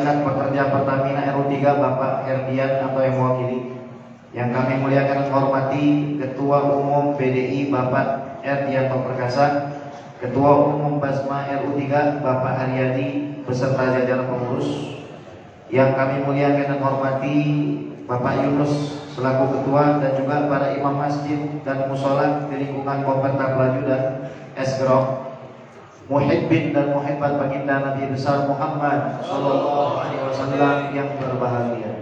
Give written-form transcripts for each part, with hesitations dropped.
Serikat Pekerja Pertamina RU3 Bapak Herdian atau yang mewakili. Yang kami muliakan dan hormati Ketua Umum PDI Bapak Erdianto Perkasa, Ketua Umum Basma RU3 Bapak Haryadi beserta jajaran pengurus. Yang kami muliakan dan hormati Bapak Yunus selaku ketua dan juga para imam masjid dan musola di lingkungan Komplek Pelaju dan Esgrong, muhibbin dan muhibbat baginda Nabi besar Muhammad sallallahu alaihi wasallam yang berbahagia.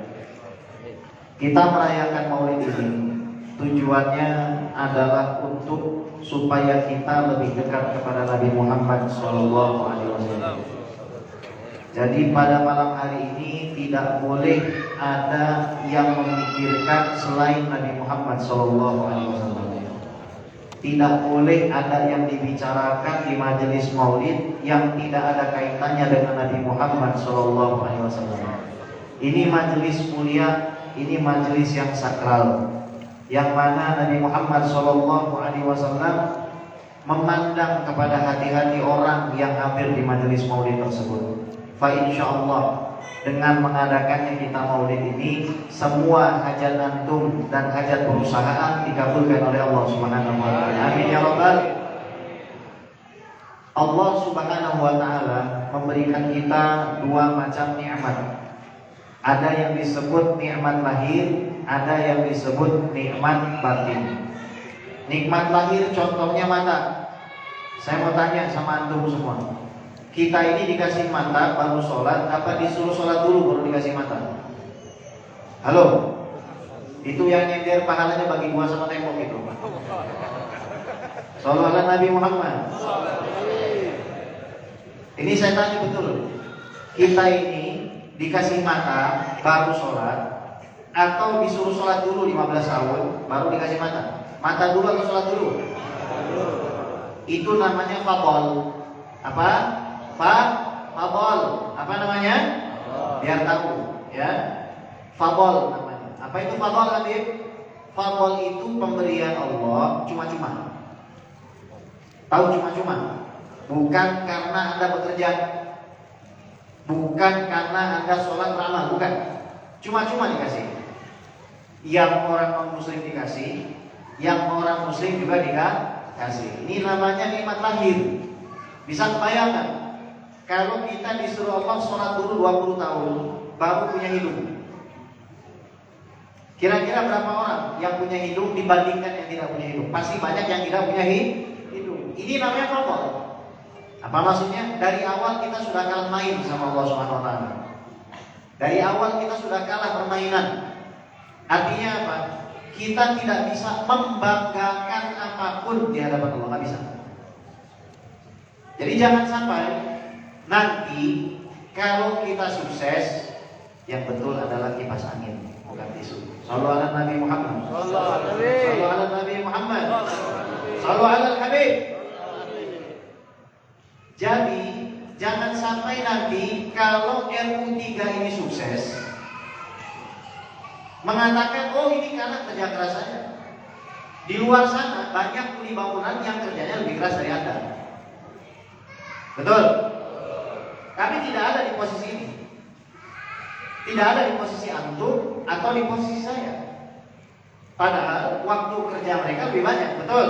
Kita merayakan Maulid ini tujuannya adalah untuk supaya kita lebih dekat kepada Nabi Muhammad sallallahu alaihi wasallam. Jadi pada malam hari ini tidak boleh ada yang memikirkan selain Nabi Muhammad sallallahu alaihi wasallam. Tidak boleh ada yang dibicarakan di majelis Maulid yang tidak ada kaitannya dengan Nabi Muhammad sallallahu alaihi wasallam. Ini majelis mulia, ini majelis yang sakral, yang mana Nabi Muhammad sallallahu alaihi wasallam memandang kepada hati-hati orang yang hadir di majelis Maulid tersebut. Fa insyaallah dengan mengadakannya kita Maulid ini, semua hajat antum dan hajat perusahaan dikabulkan oleh Allah Subhanahu wa taala. Amin ya rabbal. Allah Subhanahu wa taala memberikan kita dua macam nikmat. Ada yang disebut nikmat lahir, ada yang disebut nikmat batin. Nikmat lahir contohnya mata. Saya mau tanya sama antum semua. Kita ini dikasih mata baru sholat, apa disuruh sholat dulu baru dikasih mata? Halo? Itu yang nyender pahalanya bagi gua sama tembok itu. Shallallahu alaihi Nabi Muhammad. Ini saya tanya betul. Kita ini dikasih mata baru sholat, atau disuruh sholat dulu 15 tahun baru dikasih mata? Mata dulu atau sholat dulu? Itu namanya fadol. Apa? Fadol. Apa namanya? Biar tahu, ya. Fadol namanya. Apa itu fadol, Habib? Fadol itu pemberian Allah cuma-cuma. Tahu cuma-cuma? Bukan karena Anda bekerja, bukan karena Anda sholat ramah, bukan. Cuma-cuma dikasih. Yang orang non-muslim dikasih, yang orang muslim juga dikasih. Ini namanya nikmat lahir. Bisa kebayangkan? Kalau kita disuruh Allah sholat dulu 20 tahun baru punya hidung, kira-kira berapa orang yang punya hidung dibandingkan yang tidak punya hidung? Pasti banyak yang tidak punya hidung. Ini namanya fadl. Apa maksudnya? Dari awal kita sudah kalah main sama Allah Subhanahu wa taala. Dari awal kita sudah kalah permainan. Artinya apa? Kita tidak bisa membanggakan apapun di hadapan Allah, nggak bisa. Jadi jangan sampai nanti kalau kita sukses, yang betul adalah kipas angin, bukan tisu. Shallallahu alaihi Nabi Muhammad. Shallallahu alaihi Nabi Muhammad. Shallallahu alaihi Habib. Jadi jangan sampai nanti kalau RU3 ini sukses mengatakan, oh ini karena kerja keras saya. Di luar sana banyak kuli bangunan yang kerjanya lebih keras dari Anda. Betul? Kami tidak ada di posisi ini. Tidak ada di posisi antum atau di posisi saya. Padahal waktu kerja mereka lebih banyak, betul?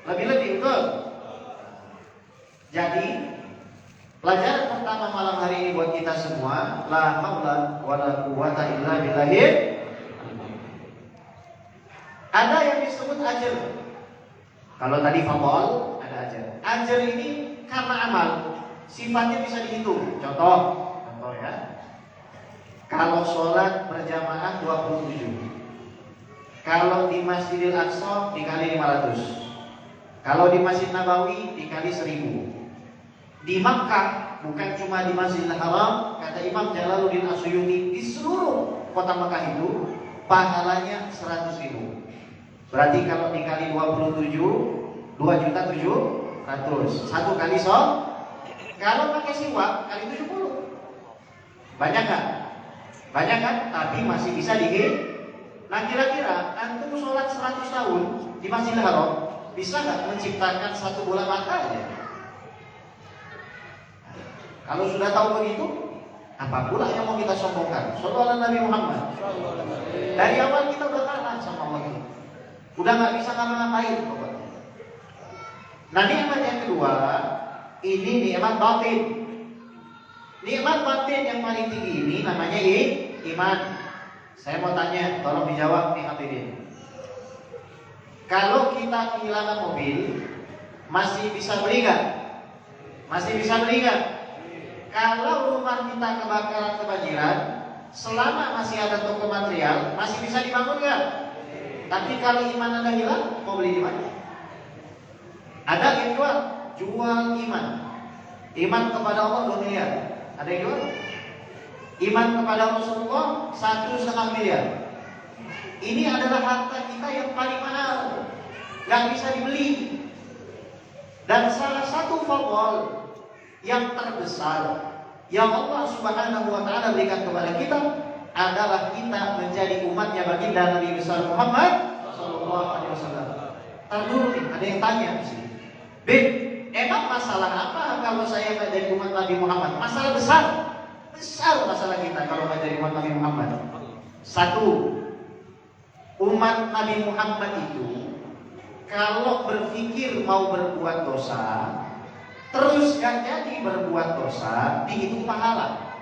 Lebih-lebih, betul? Jadi pelajaran pertama malam hari ini buat kita semua, la haula wala quwwata illa billah. Ada yang disebut ajr. Kalau tadi fadl, ada ajr. Ajr ini karena amal, sifatnya bisa dihitung. Contoh ya. Kalau sholat berjamaah 27, kalau di Masjidil Aqsa dikali 500, kalau di Masjid Nabawi dikali 1000. Di Makkah, bukan cuma di Masjidil Haram, kata Imam Jalaluddin As-Suyuti, di seluruh kota Makkah itu pahalanya 100.000. Berarti kalau dikali 27, 2.700.000. Satu kali sholat. Kalau pakai siwak kali 70. Banyak kan? Banyak kan? Tapi masih bisa dihitung. Nah kira-kira antum sholat 100 tahun di Masjidil Haram, bisa nggak menciptakan satu bola mata aja? Kalau sudah tahu begitu, Apa pula yang mau kita sombongkan? Sallallahu Nabi Muhammad. Dari awal kita udah kalah sama Allah itu. Udah nggak bisa ngapa-ngapain pokoknya. Nah, nikmat yang kedua, ini nikmat batin. Nikmat batin yang paling tinggi ini namanya iman. Saya mau tanya, tolong dijawab nih hadirin. Kalau kita kehilangan mobil, masih bisa beli nggak? Masih bisa beli nggak? Kalau rumah kita kebakaran kebanjiran, selama masih ada toko material, masih bisa dibangun nggak? Tapi kalau iman Anda hilang, mau beli di mana? Ada yang jual? Jual iman. Iman kepada Allah 2 miliar. Ada yang jual? Iman kepada Rasulullah 1,5 miliar. Ini adalah harta kita yang paling mahal, nggak bisa dibeli. Dan salah satu fadl yang terbesar yang Allah Subhanahu wa taala berikan kepada kita adalah kita menjadi umatnya baginda Nabi besar Muhammad sallallahu alaihi wasallam. Tar dulu nih, ada yang tanya di sini. Bin, emang masalah apa kalau saya nggak jadi umat Nabi Muhammad? Masalah besar. Besar masalah kita kalau nggak jadi umat Nabi Muhammad. Satu, umat Nabi Muhammad itu kalau berpikir mau berbuat dosa, terus gak jadi berbuat dosa, dihitung pahala.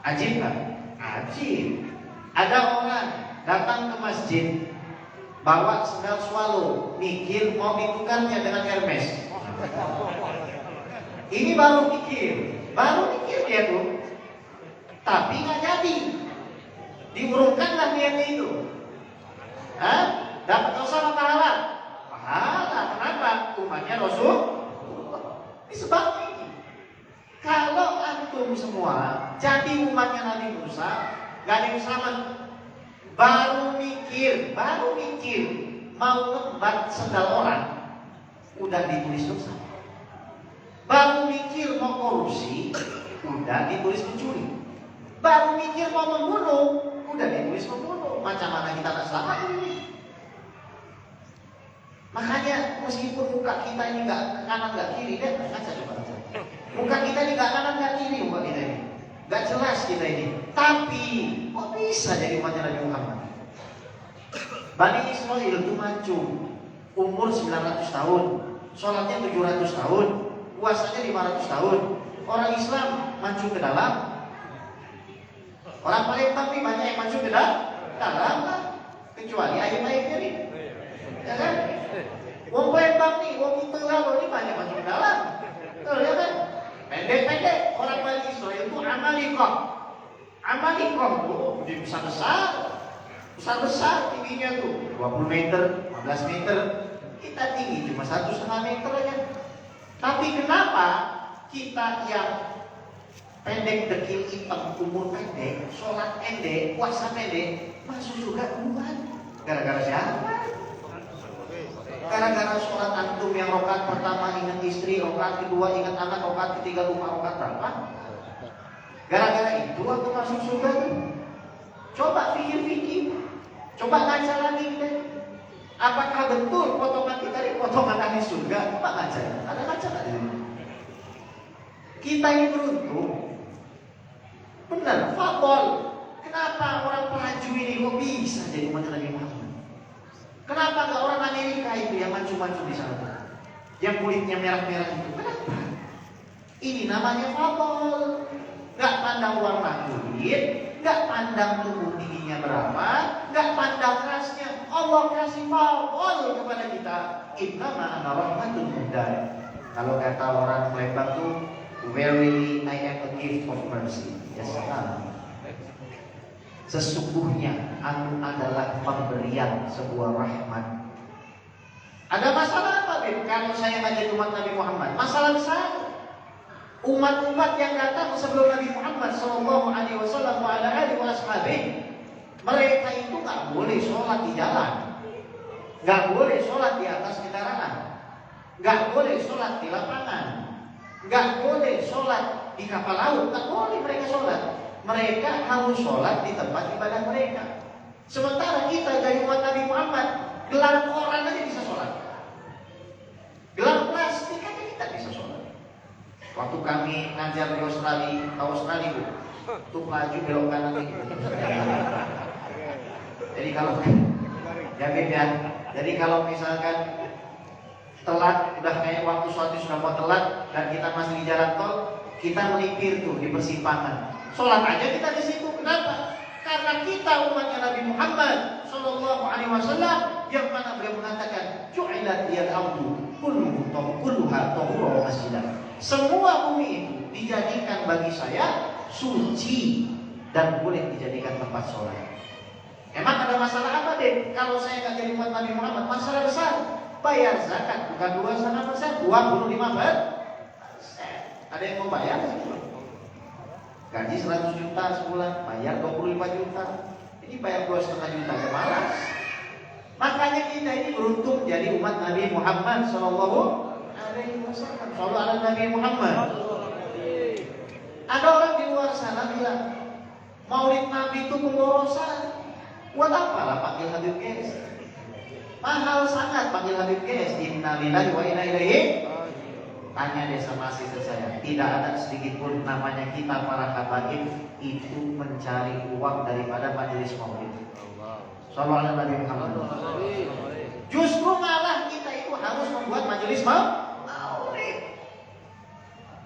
Ajib kan? Ajib. Ada orang datang ke masjid, bawa sendal swallow, mikir mau ditukarnya dengan Hermes. Ini baru mikir dia tuh, tapi nggak jadi. Diurungkanlah niatnya itu. Dapat dosa atau pahala? Pahala. Kenapa? Umatnya Rasul. Ini sebabnya ini. Kalau antum semua jadi umatnya Nabi Musa, gak ada yang selamat. Baru mikir mau ngembat sendal orang, udah ditulis dosa. Baru mikir mau korupsi, udah ditulis mencuri. Baru mikir mau membunuh, udah ditulis membunuh. Macam mana kita tak selamat ini? Makanya meskipun muka kita ini nggak kanan nggak kiri, deh kaca coba. Muka kita ini nggak kanan nggak kiri, muka kita ini nggak jelas kita ini. Tapi kok bisa jadi umatnya Nabi Muhammad? Bani Israel itu maju umur 900 tahun, sholatnya 700 tahun, puasanya 500 tahun. Orang Islam maju ke dalam. Orang Palembang nih banyak yang maju ke dalam kan? Kecuali ayam-ayamnya nih, ya kan? Wong Palembang nih, wong itu lalu ini banyak maju ke dalam, betul ya kan? Pendek-pendek orang Bani Israel itu Amalikoh tuh besar tingginya tuh 20 meter, 15 meter. Kita tinggi cuma 1,5 meter aja. Tapi kenapa kita yang pendek, dekil, hitam, umur pendek, sholat pendek, puasa pendek, masuk surga duluan? Gara-gara siapa? Gara-gara sholat antum yang rokaat pertama ingat istri, rokaat kedua ingat anak, rokaat ketiga lupa rokaat berapa? Gara-gara itu aku masuk surga tuh. Coba pikir-pikir, coba ngaca lagi kita. Apakah betul potongan kita ini potongan ahli surga? Coba ngaca, ada ngaca nggak ini? Kita ini beruntung. Benar, fadol. Kenapa orang pelaju ini kok bisa jadi umat Nabi Muhammad? Kenapa nggak orang Amerika itu yang maju-maju di sana, yang kulitnya merah-merah itu? Kenapa? Ini namanya fadol. Nggak pandang warna kulit, nggak pandang tubuh tingginya berapa, nggak pandang rasnya. Allah kasih fadol kepada kita. Innama ana rahmatul muhdar. Kalau kata orang Palembang tuh, verily I am a gift of mercy. Yes, sesungguhnya aku adalah pemberian sebuah rahmat. Ada masalah apa, Bib? Kalau saya nggak jadi umat Nabi Muhammad, masalah besar. Umat-umat yang datang sebelum Nabi Muhammad Sallallahu Alaihi Wasallam wa ala alihi wa ashabihi, mereka itu nggak boleh sholat di jalan, nggak boleh sholat di atas kendaraan, nggak boleh sholat di lapangan, nggak boleh sholat di kapal laut, nggak boleh mereka sholat. Mereka harus sholat di tempat ibadah mereka. Sementara kita dari umat Nabi Muhammad, gelar koran aja bisa sholat, gelar plastik aja kita bisa sholat. Waktu kami ngajar di Australia, tahu Australia Bu, itu melaju belok kanan gitu. Jadi kalau ya beda. Jadi kalau misalkan telat, udah kayak waktu suatu sudah mau telat dan kita masih di jalan tol, kita melipir tuh di persimpangan. Sholat aja kita di situ. Kenapa? Karena kita umatnya Nabi Muhammad Sallallahu Alaihi Wasallam yang mana beliau mengatakan, "Ju'ilat liyal ardu kulluha tahura wa masjidan." Semua bumi itu dijadikan bagi saya suci dan boleh dijadikan tempat sholat. Emang ada masalah apa deh? Kalau saya nggak jadi umat Nabi Muhammad, masalah besar. Bayar zakat bukan 2,5%, 25%. Ada yang mau bayar? Gaji 100 juta sebulan, bayar 25 juta. Ini bayar 2,5 juta ya malas. Makanya kita ini beruntung jadi umat Nabi Muhammad Sallallahu Alaihi Wasallam. Sallallahu ala Nabi Muhammad. Ada orang di luar sana bilang Maulid Nabi itu pemborosan. Buat apa lah panggil Habib Ges? Mahal sangat panggil Habib Ges. Inna lillahi wa inna ilaihi. Tanya deh sama asisten saya, tidak ada sedikit pun namanya kita para habaib itu mencari uang daripada majelis maulid. Sallallahu alaihi wasallam. Justru malah kita itu harus membuat majelis maulid.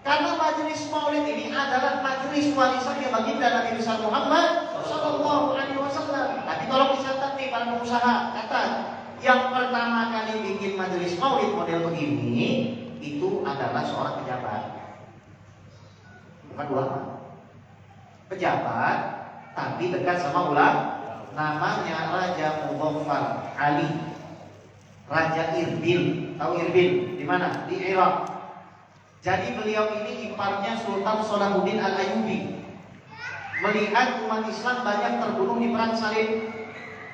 Karena majelis maulid ini adalah majelis warisannya baginda Nabi besar Muhammad Sallallahu Alaihi Wasallam. Tapi tolong dicatat nih para pengusaha, kata yang pertama kali bikin majelis maulid model begini itu adalah seorang pejabat, bukan ulama. Pejabat, tapi dekat sama ulama. Namanya Raja Mudhaffar Ali, Raja Irbil. Tahu Irbil di mana? Di Irak. Jadi beliau ini iparnya Sultan Salahuddin Al-Ayyubi. Melihat umat Islam banyak terbunuh di perang salib,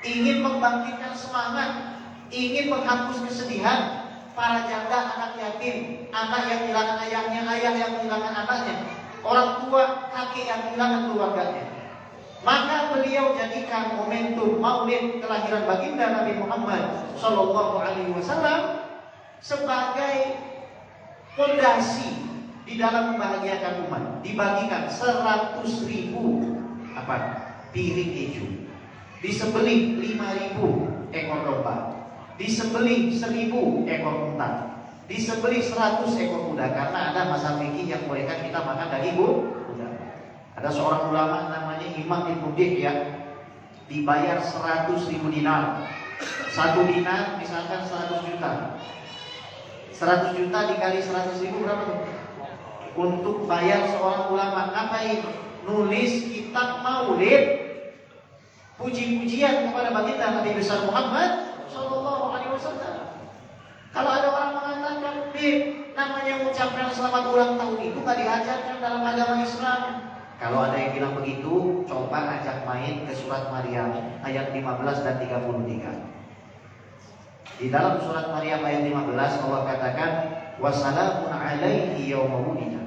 ingin membangkitkan semangat, ingin menghapus kesedihan para janda, anak yatim, anak yang kehilangan ayahnya, ayah yang kehilangan anaknya, orang tua, kakek yang kehilangan keluarganya. Maka beliau jadikan momentum maulid kelahiran baginda Nabi Muhammad Sallallahu Alaihi Wasallam sebagai fondasi di dalam membahagiakan umat. Dibagikan 100.000 piring keju, disembelih 5.000 ekor domba, disembelih 1.000 ekor unta, disembelih 100 ekor kuda. Karena ada mazhab fikih yang bolehkan kita makan daging kuda. Ada seorang ulama namanya Imam Ibnu ya, dibayar 100.000 dinar. 1 dinar misalkan 100 juta. 100 juta dikali 100.000 berapa tuh? Untuk bayar seorang ulama ngapain? Nulis kitab maulid, puji-pujian kepada baginda Nabi besar Muhammad Sallallahu Alaihi Wasallam. Kalau ada orang mengatakan, namanya mengucapkan selamat ulang tahun itu gak diajarkan dalam agama Islam. Kalau ada yang bilang begitu, coba ajak main ke surat Maryam ayat 15 dan 33. Di dalam surat Maryam ayat 15 Allah katakan, wassalamun alaihi yauma wulida.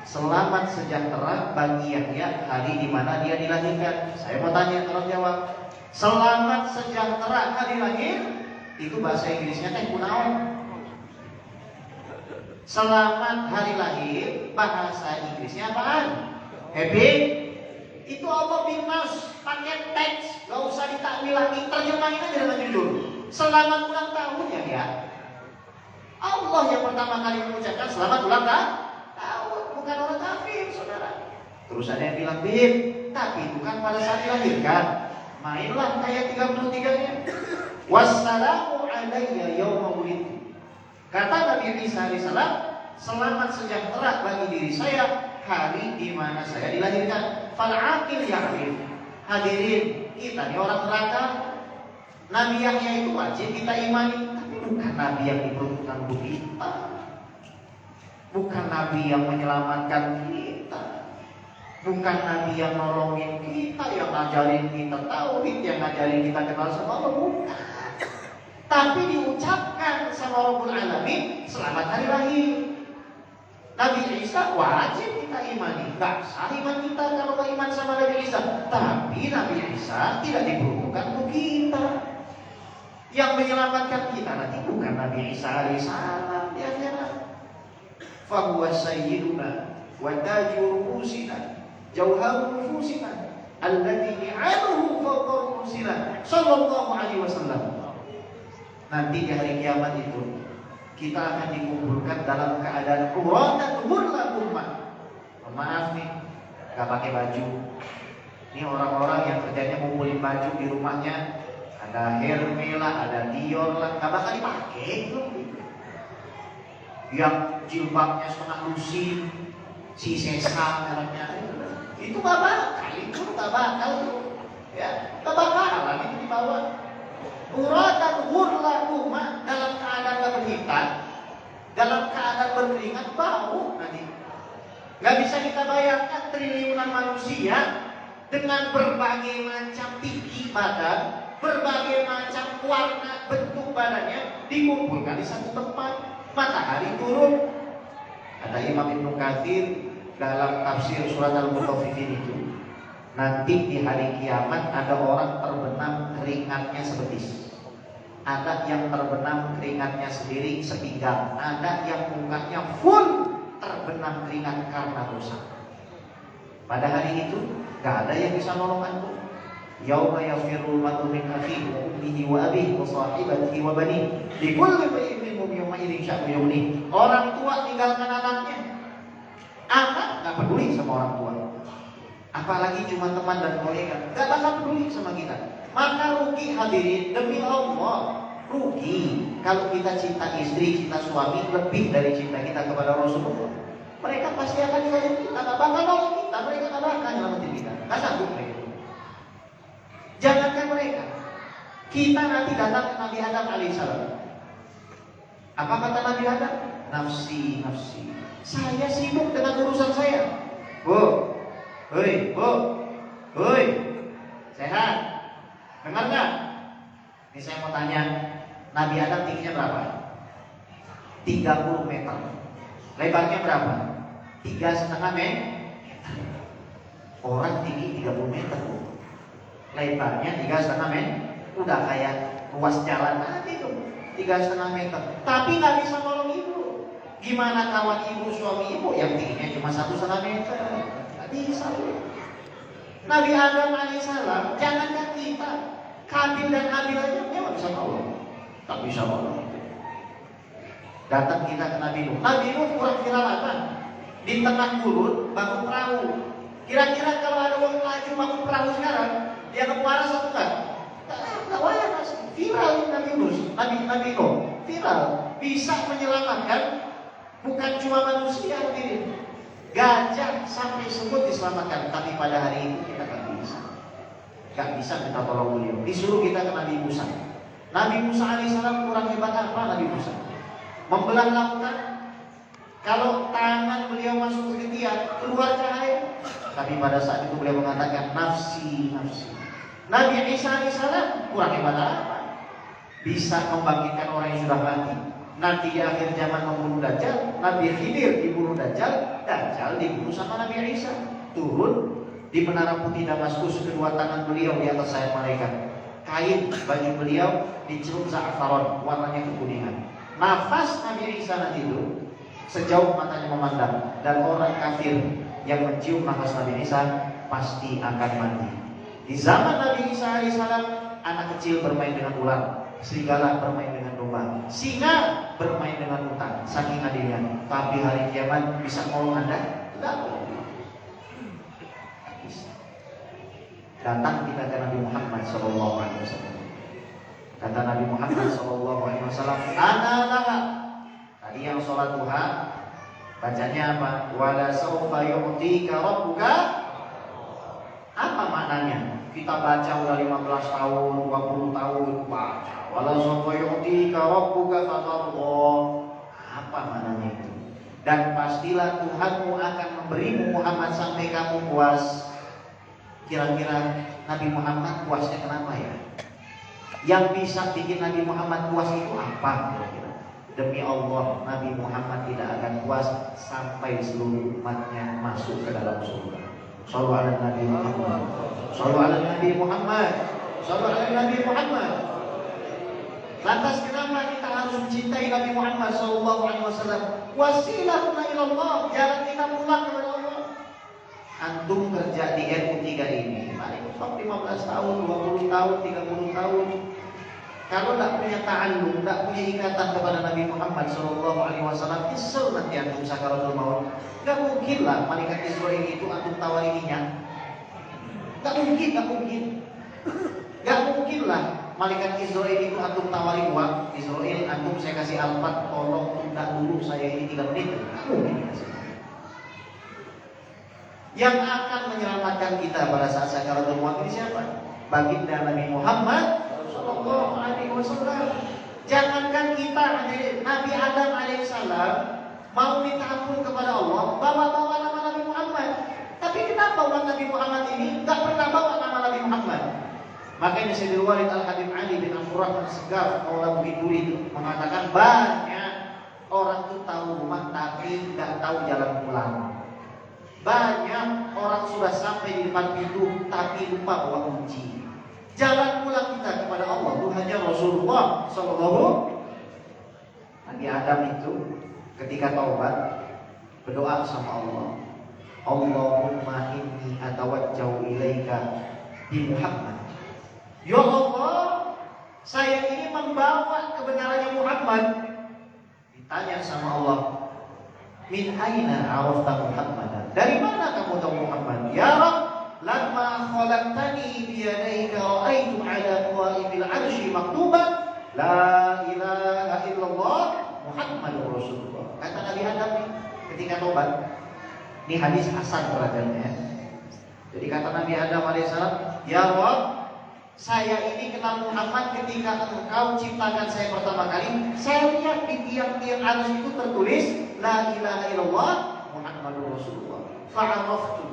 Selamat sejahtera bagi Yahya hari di mana dia dilahirkan. Saya mau tanya, tolong jawab. Selamat sejahtera hari lahir itu bahasa Inggrisnya teh kunaon? Selamat hari lahir bahasa Inggrisnya apaan? Happy. Itu Allah bimas pakai teks, gak usah ditakwil lagi, terjemahin aja dengan judul. Selamat ulang tahun ya. Allah yang pertama kali mengucapkan selamat ulang tahun, bukan orang kafir, saudara. Terus ada yang bilang, tapi bukan pada saat dilahirkan. Mainlah ayat 33-nya. Wassalamu alayya yauma wulidtu. Kata Nabi Isa alaihissalam, selamat sejahtera bagi diri saya hari di mana saya dilahirkan. Fal aqil ya'rif. Hadirin, kita ini orang neraka. Nabi Yahya itu wajib kita imani, tapi bukan nabi yang diperuntukkan untuk kita. Bukan nabi yang menyelamatkan kita. Bukan nabi yang nolongin kita, yang ngajarin kita tauhid, yang ngajarin kita kenal sama Allah, bukan. Tapi diucapkan sama Rabbul Alamin, selamat hari lahir. Nabi Isa wajib kita imani. Gak sah iman kita kalau gak iman sama Nabi Isa. Tapi Nabi Isa tidak diperuntukkan untuk kita. Yang menyelamatkan kita nanti bukan Nabi Isa alaihissalam di akhirat. fahuwa sayyiduna wa taju ru'usina jauharu nufusina alladhi ni'amuhu fawqa ru'usina sallallahu alaihi wasallam. Nanti di hari kiamat itu kita akan dikumpulkan dalam keadaan uratan hurla ummah. Maaf nih, gak pakai baju. Ini orang-orang yang kerjanya ngumpulin baju di rumahnya, ada Hermes lah, ada Dior lah, gak bakal dipakai. Yang jilbabnya setengah lusin, si Sesam mereknya, itu gak bakal, ya, gak bakalan itu dibawa. Uratan hurla ummah, dalam keadaan keberhitan, dalam keadaan berkeringat, bau nanti. Gak bisa kita bayangkan triliunan manusia dengan berbagai macam tinggi badan, berbagai macam warna bentuk badannya dikumpulkan di satu tempat. Matahari turun. Ada Imam Ibnu Katsir dalam tafsir surat Al-Mutaffifin itu, nanti di hari kiamat ada orang terbenam keringatnya sebetis, ada yang terbenam keringatnya sendiri sepinggang, ada yang mukanya full terbenam keringat karena dosa. Pada hari itu gak ada yang bisa nolong antum. Yauma yafirul mar'u min akhihi wa ummihi wa abihi wa sahibatihi wa banihi likulli imri'in minhum yawma idzin sya'nu yughnihi. Orang tua tinggalkan anaknya. Anak gak peduli sama orang tua. Apalagi cuma teman dan kolega, gak bakal peduli sama kita. Maka rugi hadirin, demi Allah, rugi kalau kita cinta istri, cinta suami lebih dari cinta kita kepada Rasulullah. Mereka pasti akan nyelamatin kita, gak bakal nolong kita, mereka gak bakal nyelamatin kita, gak sanggup mereka. Jangankan mereka, kita nanti datang ke Nabi Adam alaihissalam. Apa kata Nabi Adam? Nafsi, nafsi. Saya sibuk dengan urusan saya. Bu, hoi, sehat? Dengar gak? Ini saya mau tanya, Nabi Adam tingginya berapa? 30 meter. Lebarnya berapa? 3,5 meter. Orang tinggi 30 meter, Bu. Lebarnya 3,5 meter. Udah kayak ruas jalan aja tuh, 3,5 meter. Tapi gak bisa nolong ibu. Gimana kawan ibu, suami ibu yang tingginya cuma 1,5 meter? Gak bisa, Bu. Nabi Adam alaihissalam, jangankan kita, Kabil dan Habil aja memang bisa nolong. Tak bisa nolong. Datang kita ke Nabi Nuh. Nabi Nuh kurang viral apa? Di tengah gurun bangun perahu. Kira-kira kalau ada orang laju bangun perahu sekarang, dia waras atau enggak? Enggak waras. Viral Nabi Nuh, Nabi Nuh viral, bisa menyelamatkan bukan cuma manusia hadirin. Gajah sampai semut diselamatkan, tapi pada hari itu kita gak bisa kita tolong beliau. Disuruh kita ke Nabi Musa. Nabi Musa alaihissalam kurang hebat apa Nabi Musa? Membelah lautan. Kalau tangan beliau masuk ke ketiak, keluar cahaya. Tapi pada saat itu beliau mengatakan nafsi, nafsi. Nabi Isa alaihissalam kurang hebat apa? Bisa membangkitkan orang yang sudah mati. Nanti di akhir zaman membunuh Dajjal. Nabi Khidir dibunuh Dajjal, Dajjal dibunuh sama Nabi Isa. Turun di menara putih Damaskus, kedua tangan beliau di atas sayap malaikat. Kain baju beliau dicelup za'faron, warnanya kekuningan. Nafas Nabi Isa nanti itu sejauh matanya memandang, dan orang kafir yang mencium nafas Nabi Isa pasti akan mati. Di zaman Nabi Isa alaihissalam, anak kecil bermain dengan ular, serigala bermain dengan domba, singa bermain dengan unta, saking adilnya. Tapi hari kiamat bisa nolong Anda? Tidak. Datang kita ke Nabi Muhammad SAW. Kata Nabi Muhammad SAW, ana laha. Tadi yang sholat duha, bacanya apa? Wala sawfa yu'tika rabbuka. Apa maknanya? Kita baca udah 15 tahun, 20 tahun baca. Wala sawfa yu'tika rabbuka fatarda. Apa maknanya itu? Dan pastilah Tuhanmu akan memberimu Muhammad sampai kamu puas. Kira-kira Nabi Muhammad puasnya kenapa ya? Yang bisa bikin Nabi Muhammad puas itu apa kira-kira? Demi Allah, Nabi Muhammad tidak akan puas sampai seluruh umatnya masuk ke dalam surga. Shallu ala Nabi Muhammad. Shallu ala Nabi Muhammad. Shallu ala Nabi Muhammad. Lantas kenapa kita harus mencintai Nabi Muhammad SAW? Wasilatuna ilallah, jalan kita pulang kepada Allah. Antum kerja di RU3 ini, paling 15 tahun, 20 tahun, 30 tahun. Kalau tidak punya ta'allum, tidak punya ikatan kepada Nabi Muhammad SAW, nyesel nanti antum sakaratul maut. Gak mungkin lah malaikat Israel itu antum tawari minyak. Gak mungkin. Gak mungkin lah malaikat Israel itu antum tawari uang. Israel, antum saya kasih alpat, tolong tunda dulu saya ini 3 menit. Gak mungkin. Yang akan menyelamatkan kita pada saat sakaratul maut ini siapa? Baginda Nabi Muhammad Sallallahu Alaihi Wasallam. Jangankan kita, Nabi Adam Alaihissalam mau minta ampun kepada Allah, bawa nama Nabi Muhammad. Tapi kenapa umat Nabi Muhammad ini gak pernah bawa nama Nabi Muhammad? Makanya Sayyidul Walid Al-Habib Ali bin Abdurrahman Segar Maula Bukit Duri mengatakan banyak orang tuh tahu rumah tapi gak tahu jalan pulang. Banyak orang sudah sampai di depan pintu tapi lupa bawa kunci. Jalan pulang kita kepada Allah itu hanya Rasulullah Sallallahu. Nabi Adam itu ketika taubat berdoa sama Allah, Allahumma inni atawajjau ilaika bi Muhammad. Ya Allah, saya ini membawa kebenarannya Muhammad. Ditanya sama Allah, min aina arafta Muhammadan? Dari mana kamu tahu Muhammad? Ya Rabb, lamma khalaqtani biyadayka ra'aitu ala qa'ibil 'arsy maktuban la ilaha illallah Muhammadur Rasulullah. Kata Nabi Adam ketika tobat. Ini hadis hasan beradanya. Jadi kata Nabi Adam alaihissalam, ya Rabb, saya ini kenal Muhammad ketika engkau ciptakan saya pertama kali. Saya lihat di tiang-tiang arsy itu tertulis la ilaha illallah Muhammadur Rasulullah. Fa'araftu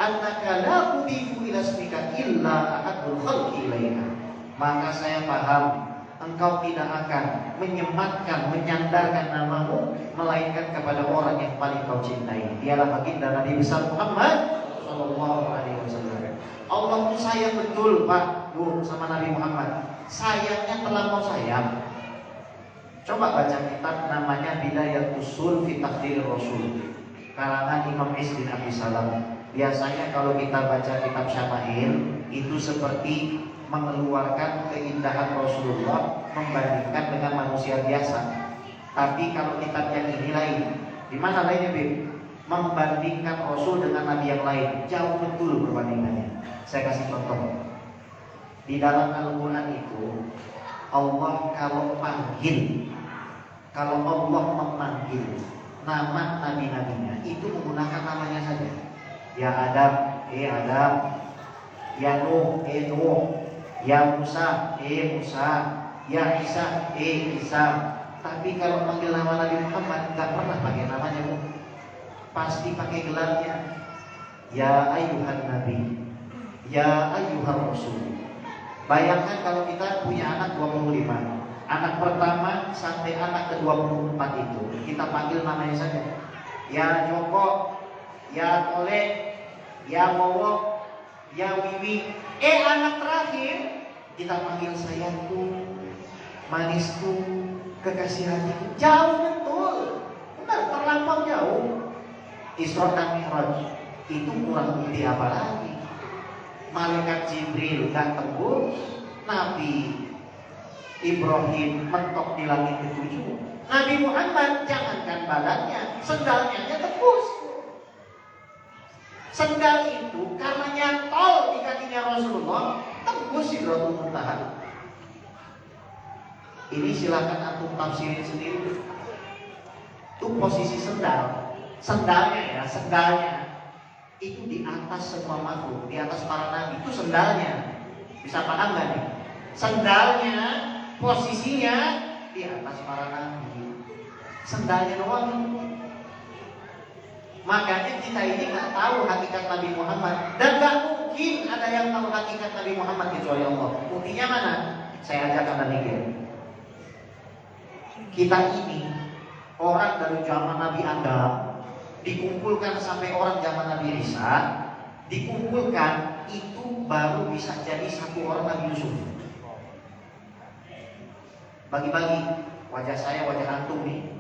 annaka la tudifu ila ismika illa ahadul khalqi ilaika. Maka saya paham engkau tidak akan menyematkan, menyandarkan namamu melainkan kepada orang yang paling kau cintai. Dialah baginda Nabi besar Muhammad Sallallahu Alaihi Wasallam. Allah itu sayang betul Pak sama Nabi Muhammad. Sayangnya terlampau sayang. Coba baca kitab namanya Bidayatul Usul fi Taqdir Rasul, karangan Imam Is bin Abi Salam. Biasanya kalau kita baca kitab Syama'il itu seperti mengeluarkan keindahan Rasulullah membandingkan dengan manusia biasa. Tapi kalau kitab yang ini lain. Di mana lainnya, Bib? Membandingkan Rasul dengan Nabi yang lain. Jauh betul perbandingannya. Saya kasih contoh. Di dalam Al-Quran itu Allah kalau Allah memanggil nama nabi-nabinya itu menggunakan namanya saja. Ya Adam, Adam. Ya Nuh, Nuh. Ya Musa, Musa. Ya Isa, Isa. Tapi kalau panggil nama Nabi Muhammad gak pernah pakai namanya, Bu. Pasti pakai gelarnya. Ya Ayyuhan Nabi, Ya Ayyuhan Rasul. Bayangkan kalau kita punya anak 25, anak pertama sampai anak ke-24 itu kita panggil namanya saja. Ya Joko, Ya Tole, Ya Wowo, Ya Wiwi. Anak terakhir kita panggil sayangku, manisku, kekasih hatiku. Jauh betul, benar, terlampau jauh. Isra dan Mi'raj itu kurang lebih apa lagi? Malaikat Jibril gak tembus, Nabi Ibrahim mentok di langit ke-7. Nabi Muhammad jangankan badannya, sendalnya tembus. Sendal itu karena nyantol di kakinya Rasulullah tembus Sidratul Muntaha. Ini silakan antum tafsirin sendiri. Itu posisi sendalnya itu di atas semua makhluk, di atas para nabi. Itu sendalnya. Bisa paham gak nih? Sendalnya posisinya di atas para nabi. Sendalnya doang. Makanya kita ini gak tahu hakikat Nabi Muhammad. Dan gak mungkin ada yang tahu hakikat Nabi Muhammad kecuali Allah. Buktinya mana? Saya ajak anda mikir. Kita ini orang dari zaman Nabi Adam dikumpulkan sampai orang zaman Nabi Isa, dikumpulkan itu baru bisa jadi satu orang Nabi Yusuf. bagi-bagi wajah saya, wajah antum nih,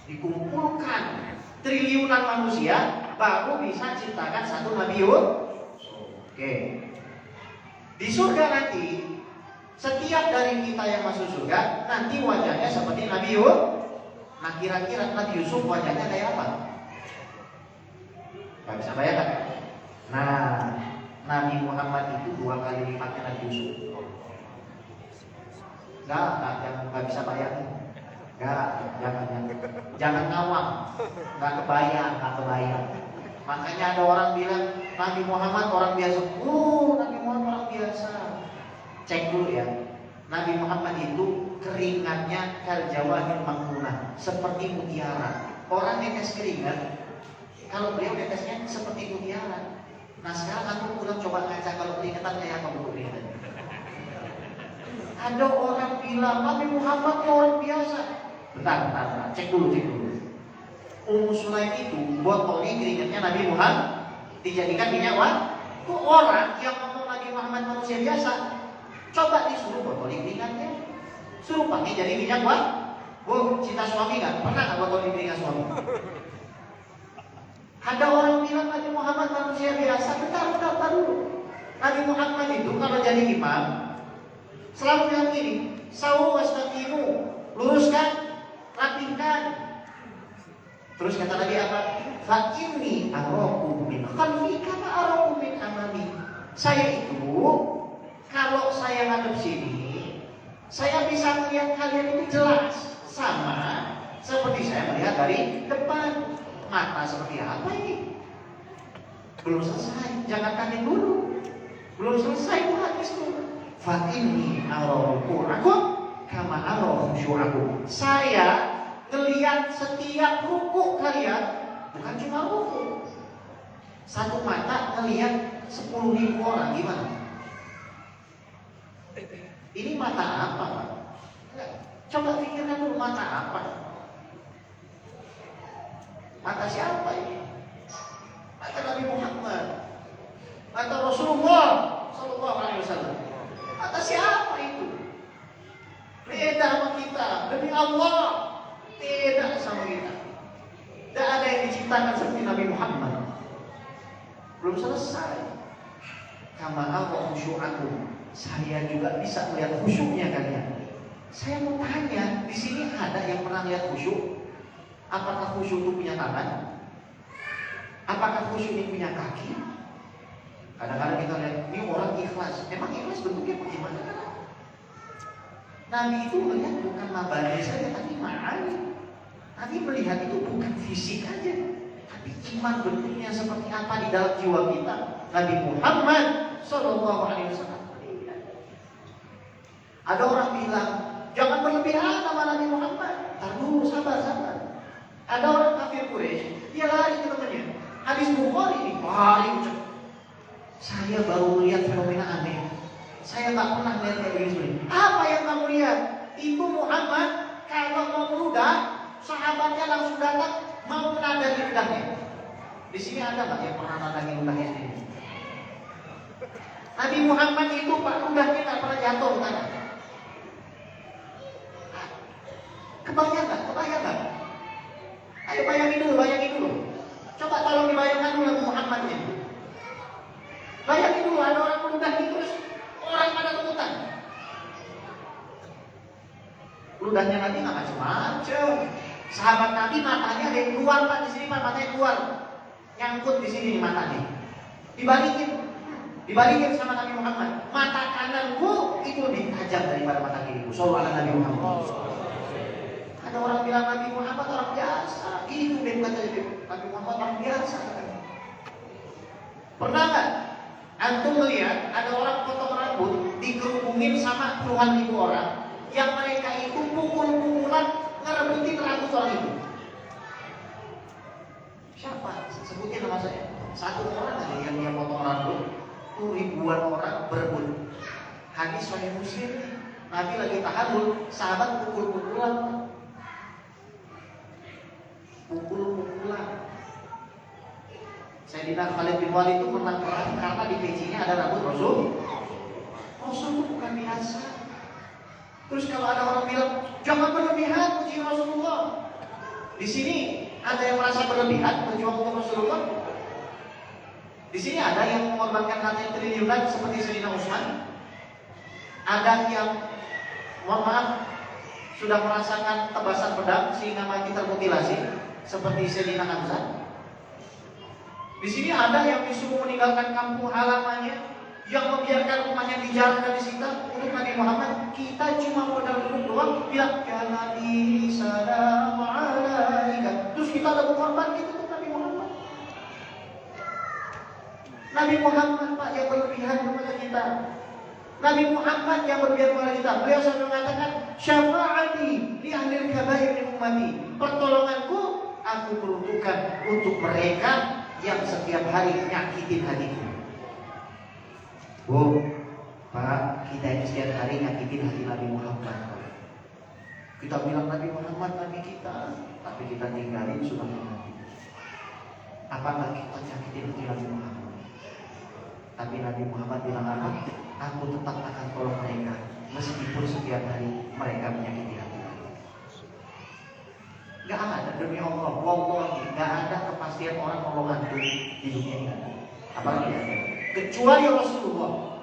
dikumpulkan triliunan manusia baru bisa ciptakan satu nabiun. Oke. Di surga nanti setiap dari kita yang masuk surga nanti wajahnya seperti nabiun. Nah, kira-kira Nabi Yusuf wajahnya kayak apa? Gak bisa bayangkan. Nah, Nabi Muhammad itu 2 kali lipatnya Nabi Yusuf. Gak bisa bayangin. Jangan ngawang. Gak kebayang. Makanya ada orang bilang Nabi Muhammad orang biasa. Nabi Muhammad orang biasa. Cek dulu ya. Nabi Muhammad itu keringatnya kal jawahir maknunah, seperti mutiara. Orang netes keringat, kalau beliau netesnya seperti mutiara. Nah sekarang aku pulang coba ngaca kalau keringatan kayak apa keringat. Ada orang bilang Nabi Muhammad orang biasa. Bentar, cek dulu. Ummu Sulaim itu botolnya keringatnya Nabi Muhammad dijadikan minyak wangi. Itu orang yang ngomong Nabi Muhammad manusia biasa. Coba disuruh botolin keringatnya, suruh pakai jadi minyak wangi. Bu, cinta suami nggak? Pernah nggak botolin keringat suami? Ada orang bilang Nabi Muhammad manusia biasa. Bentar dulu. Nabi Muhammad itu kalau jadi imam selalu bilang gini, sawu wastaqimu, luruskan, rapihkan. Terus kata Nabi apa? Fa inni araku min khalfi kama araku min amami. Saya itu kalau saya ngadep sini, saya bisa melihat kalian ini jelas, sama seperti saya melihat dari depan. Mata seperti apa ini? Belum selesai, jangan kaget dulu. Belum selesai itu hadis itu. Fa inni araku kama araku syu'akum. Saya ngelihat setiap ruku kalian, bukan cuma ruku. Satu mata ngelihat 10.000 orang, gimana? Ini mata apa, Pak? Coba pikirkan dulu mata apa? Mata siapa ini? Mata Nabi Muhammad, mata Rasulullah Sallallahu Alaihi Wasallam. Mata siapa itu? Beda sama kita. Demi Allah, beda sama kita. Tidak ada yang diciptakan seperti Nabi Muhammad. Belum selesai. Kama Allah khusyu'akum. Saya juga bisa melihat khusyuknya kalian. Saya mau tanya, di sini ada yang pernah lihat khusyuk? Apakah khusyuk itu punya tangan? Apakah khusyuk ini punya kaki? Kadang-kadang kita lihat, ini orang ikhlas. Emang ikhlas bentuknya bagaimana? Nabi itu melihat bukan mabadi saja, tapi ma'ani. Nabi melihat itu bukan fisik aja, tapi iman bentuknya seperti apa di dalam jiwa kita. Nabi Muhammad Sallallahu Alaihi Wasallam. Ada orang bilang, jangan berlebihan sama Nabi Muhammad. Tar dulu, sabar. Ada orang kafir Quraisy, dia lari ke temannya. Hadis Bukhari ini paling cepat. Saya baru melihat fenomena aneh. Saya tak pernah melihat kayak begini. Apa yang kamu lihat? Itu Muhammad kalau mau meludah, sahabatnya langsung datang mau menadangi ludahnya. Di sini ada nggak yang pernah menadangi ludahnya sendiri? Nabi Muhammad itu Pak ludahnya nggak pernah jatuh ke tanah. Kebayang nggak? Ayo bayangin dulu. Coba tolong dibayangkan dulu Nabi Muhammadnya. Bayangin dulu ada orang meludah terus orang pada rebutan. Ludahnya Nabi nggak macam-macam. Sahabat Nabi matanya ada yang keluar Pak di sini Pak, matanya keluar, nyangkut di sini matanya. Dibalikin sama Nabi Muhammad. Mata kananku itu lebih tajam daripada mata kiriku. Sallallahu alaihi Nabi Muhammad. Ada orang bilang Nabi Muhammad orang biasa. Itu dia kata Nabi Muhammad orang biasa. Pernah nggak antum melihat ada orang potong rambut dikerubungin sama puluhan ribu orang, yang mereka itu pukul-pukulan ngerebutin rambut orang itu? Siapa? Sebutin nama saya. Satu orang aja yang dia potong rambut, tuh ribuan orang berebut. Hadis Sahih Muslim. Nabi lagi tahallul, sahabat pukul-pukulan. Sayyidina Khalid bin Walid itu pernah perang karena di pecinya ada rambut Rasul. Rasul itu bukan biasa. Terus kalau ada orang bilang, jangan berlebihan puji Rasulullah. Di sini ada yang merasa berlebihan berjuang untuk Rasulullah. Di sini ada yang mengorbankan hati triliunan seperti Sayyidina Utsman. Ada yang, mohon maaf, sudah merasakan tebasan pedang sehingga mati termutilasi seperti Sayyidina Hamzah. Di sini ada yang disuruh meninggalkan kampung halamannya, yang membiarkan rumahnya dijarah dan disita untuk Nabi Muhammad. Kita cuma modal duduk doang, bilang ya Nabi salam alaika. Terus kita ada berkorban gitu untuk Nabi Muhammad. Nabi Muhammad Pak yang berlebihan kepada kita. Nabi Muhammad yang berlebihan kepada kita. Beliau sampai mengatakan, syafaati li ahlil kabair min ummati. Pertolonganku aku peruntukkan untuk mereka yang setiap hari nyakitin hatiku. Bu, Pak, kita ini setiap hari nyakitin hati Nabi Muhammad. Kita bilang Nabi Muhammad Nabi kita, tapi kita tinggalin sunnah Nabi. Apakah kita nyakitin hati Nabi Muhammad? Tapi Nabi Muhammad bilang apa? Aku tetap akan tolong mereka, meskipun setiap hari mereka menyakiti hati. Gak ada demi Allah, wallahi, gak ada kepastian orang nolong hantu di dunia ini. Apalagi ada, kecuali Rasulullah.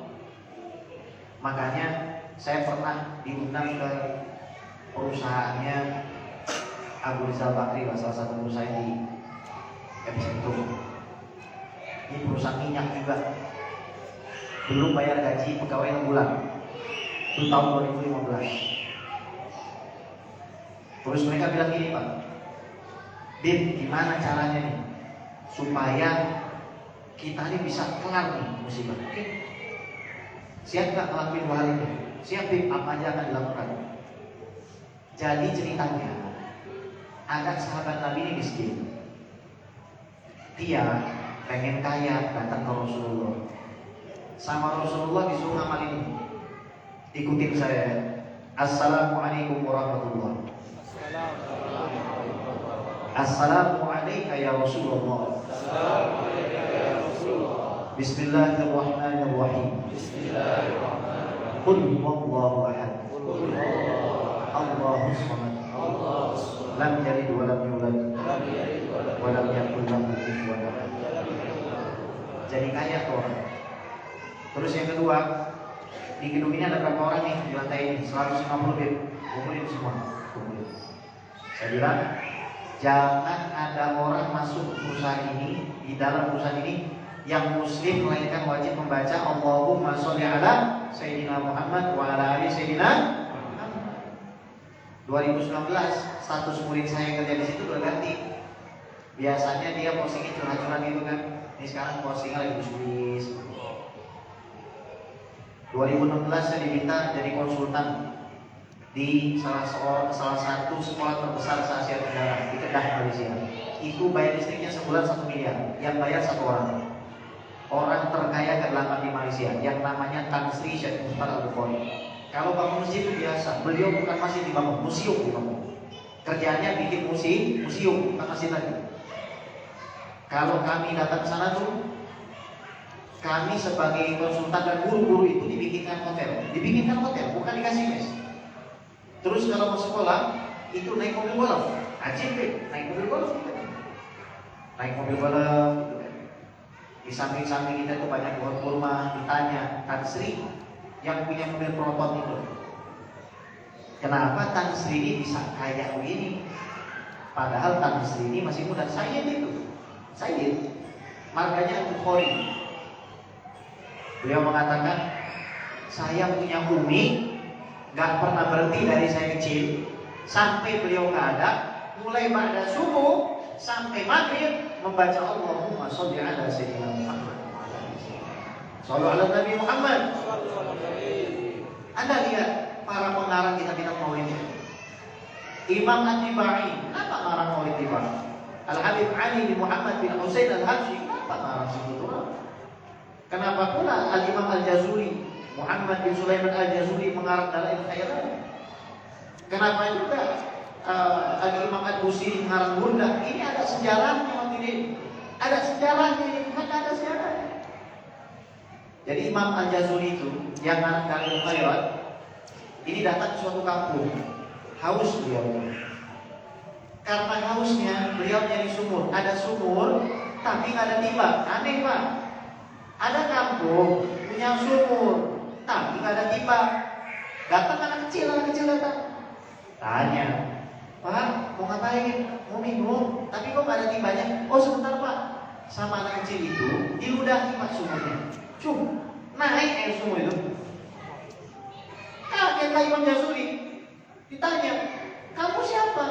Makanya saya pernah diundang ke perusahaannya Abu Rizal Bakri, salah satu perusahaan di Epicentrum. Ini perusahaan minyak juga. Belum bayar gaji pegawai 6 bulan. Itu tahun 2015. Terus mereka bilang gini, Pak, Bim, gimana caranya nih supaya kita ini bisa kelar nih musibah? Oke, siap gak ngelakuin 2 hal ini? Siap, Bim, apa aja akan dilakukan? Jadi ceritanya, ada sahabat Nabi ini miskin. Dia pengen kaya, datang ke Rasulullah. Sama Rasulullah disuruh ngamal ini. Ikutin saya. Assalamualaikum warahmatullahi wabarakatuh. Assalamualaikum ya Rasulullah. Bismillahirrahmanirrahim. Qul huwallahu ahad. Allahus samad. Lam yalid wa lam yulad wa lam yakul lahu kufuwan ahad. Jadi kaya tuh orang. Terus yang kedua, di gedung ini ada berapa orang nih di lantai ini? 150 bed. Kumpulin semua. Kumpulin. Saya bilang, jangan ada orang masuk perusahaan ini, di dalam perusahaan ini yang muslim, melainkan wajib membaca Allahumma sholli ala Sayyidina Muhammad wa ala ali Sayyidina Muhammad. 2019 status murid saya yang kerja di situ udah ganti. Biasanya dia postingnya curhat-curhat gitu kan. Ini sekarang postingnya lagi bisnis. 2016 saya diminta jadi konsultan di salah satu sekolah terbesar se Asia Tenggara di Kedah, Malaysia. Itu bayar listriknya sebulan 1 miliar, yang bayar 1 orang. Orang terkaya ke-8 di Malaysia, yang namanya Tan Sri Syed Mukhtar Al-Bukhari. Kalau bangun masjid itu biasa, beliau bukan masjid dibangun, museum dibangun. Kerjanya bikin museum, bukan masjid lagi. Kalau kami datang ke sana tuh, kami sebagai konsultan dan guru-guru itu dibikinkan hotel, bukan dikasih mes. Terus kalau mau sekolah itu naik mobil golf, ajib deh, naik mobil golf gitu. Naik mobil golf gitu kan. Di samping-samping kita tuh banyak pohon kurma. Ditanya Tan Sri yang punya mobil proton itu, kenapa Tan Sri ini bisa kaya begini? Padahal Tan Sri ini masih muda. Sayyid, marganya Bukhari. Beliau mengatakan, saya punya umi, gak pernah berhenti dari saya kecil sampai beliau gak ada. Mulai pada subuh sampai maghrib membaca Allahumma sholli ala Sayyidina Muhammad. Sholli ala Nabi Muhammad. Anda lihat para pengarang kitab-kitab maulid. Imam At-Tibai, kenapa ngarang maulid Tibai? Al-Habib Ali bin Muhammad bin Husain Al-Habsyi, kenapa ngarang segitu? Kenapa pula Al-Imam Al-Jazuli, Muhammad bin Sulaiman Al-Jazuli mengarang Dalail Khairat? Kenapa juga Al-Imam Al-Busiri mengarang Burdah? Ini ada sejarahnya, ada sejarahnya, ini bukan ada sejarahnya. Jadi Imam Al-Jazuli itu yang mengarang Dalail Khairat Ini datang ke suatu kampung, haus beliau. Karena hausnya, beliau nyari sumur. Ada sumur, tapi nggak ada timba. Aneh Pak. Ada kampung punya sumur, tapi nggak ada timba. Datang anak kecil datang. Tanya, Pak, mau ngapain? Mau minum, tapi kok nggak ada timbanya? Oh sebentar Pak. Sama anak kecil itu diludahi Pak sumurnya. Naik air sumur itu. Kaget lah Imam Jazuli. Ditanya, kamu siapa?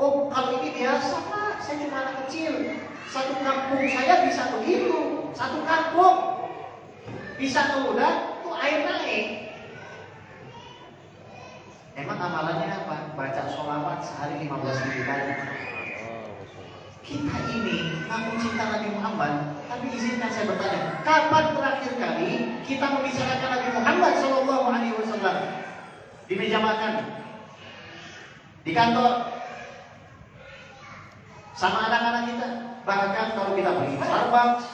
Oh kalau ini biasa Pak, saya cuma anak kecil. Satu kampung saya bisa begitu. Satu kampung bisa ngeludah, tuh air naik. Emang amalannya apa? Baca sholawat sehari 15.000 kali. Kita ini ngaku cinta Nabi Muhammad, tapi izinkan saya bertanya, kapan terakhir kali kita membicarakan Nabi Muhammad SAW di meja makan, di kantor, sama anak-anak kita? Bahkan kalau kita pergi ke Starbucks,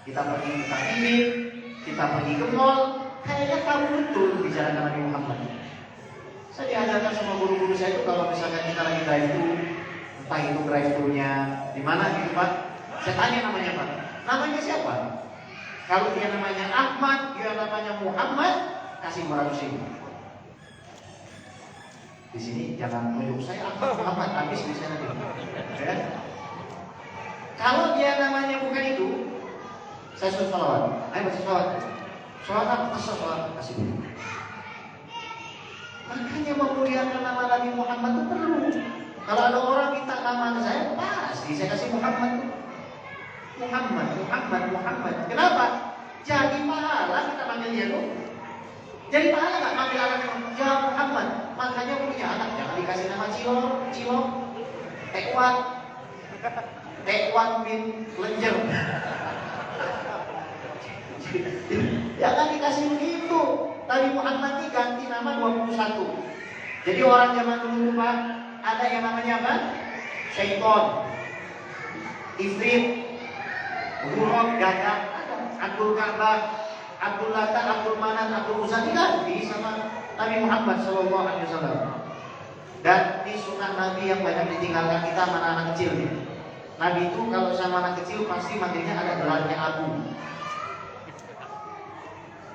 kita pergi ke kafe, kita pergi ke mall, kayaknya kamu betul bicarakan Nabi Muhammad. Saya diajarkan sama guru-guru saya itu kalau misalkan kita lagi drive-thru, entah itu drive-thru-nya di mana gitu Pak, saya tanya namanya Pak, namanya siapa? Kalau dia namanya Ahmad, dia namanya Muhammad, kasih 200.000. Di sini jangan tunjuk saya Ahmad Muhammad, habis di sana nanti. Ya? Kalau dia namanya bukan itu, saya suruh sholawat. Ayo baca sholawat. Sholawat apa? Sholawat kasih dulu. Makanya memuliakan nama Nabi Muhammad itu perlu. Kalau ada orang minta nama saya, pasti saya kasih Muhammad. Muhammad. Kenapa? Jadi pahala kita panggil dia tuh. Jadi pahala nggak panggil anak ya Muhammad. Makanya punya anak jangan dikasih nama Cilok, Tekwan bin Lenjer. Jangan dikasih begitu. Nabi Muhammad ini ganti nama 21. Jadi orang zaman dulu Pak, ada yang namanya apa? Syaiton, Ifrit, Gurok, Gagak, Abdul Ka'bah, Abdul Lata, Abdul Manan, Abdul Uzza diganti sama Nabi Muhammad SAW. Dan ini sunnah Nabi yang banyak ditinggalkan kita sama anak kecil. Nabi itu kalau sama anak kecil pasti manggilnya ada gelarnya Abu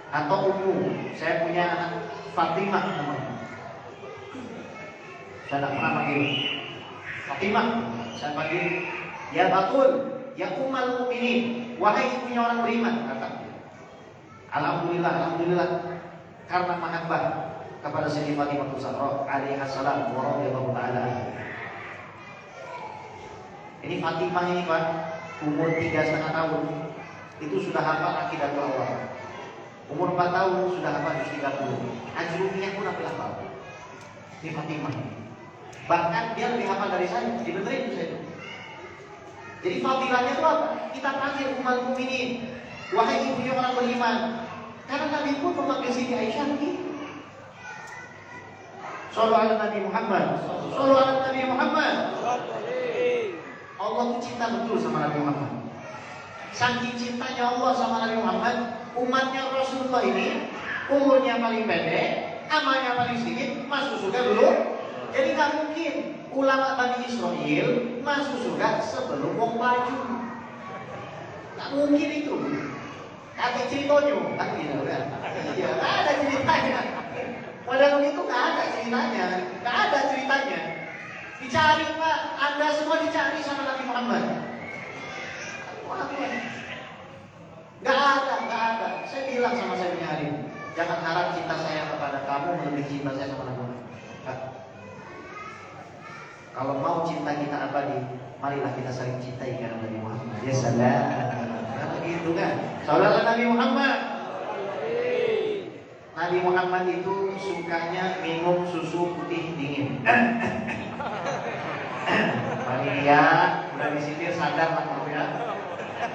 atau Ummu. Saya punya anak Fatimah namanya. Saya tidak pernah panggil Fatimah. Saya panggil ya Batul, ya Ummul Mukminin, wahai ibunya orang beriman. Kata Alhamdulillah karena mahabbah kepada Siti Fatimah Zahra alaiha salam wa radhiyallahu ta'ala. Ini Fatimah ini Pak, umur 3,5 tahun itu sudah hafal akidah Allah. Umur 4 tahun sudah hafal juz 30. Ajrumiyah pun hafal. Ini Fatimah. Bahkan dia lebih hafal dari saya, dibenerin saya itu. Jadi fadilahnya itu apa? Kita panggil Ummul Mukminin, wahai ibunya orang beriman. Karena Nabi pun memanggil Siti Aisyah begitu. Shallallahu ala Nabi Muhammad. Shallallahu ala Nabi Muhammad. Allah itu cinta betul sama Nabi Muhammad. Saking cintanya Allah sama Nabi Muhammad, umatnya Rasulullah ini umurnya paling pendek, amalnya paling sedikit, masuk surga dulu. Jadi nggak mungkin ulama Bani Israel masuk surga sebelum wong baju. Nggak mungkin itu. Ada ceritanya, kan gitu kan? Iya, nggak ada ceritanya. Padahal itu nggak ada ceritanya. Dicari Pak, Anda semua dicari sama Nabi Muhammad. Nggak ada. Saya bilang sama saya punya hari, jangan harap cinta saya kepada kamu melebihi cinta saya sama Nabi Muhammad. Kalau mau cinta kita abadi, marilah kita saling cintai karena Nabi Muhammad. Ya salam. Karena gitu kan. Saudara Nabi Muhammad. Nabi Muhammad itu sukanya minum susu putih dingin. Panitia udah disitir sadar lah kamu ya.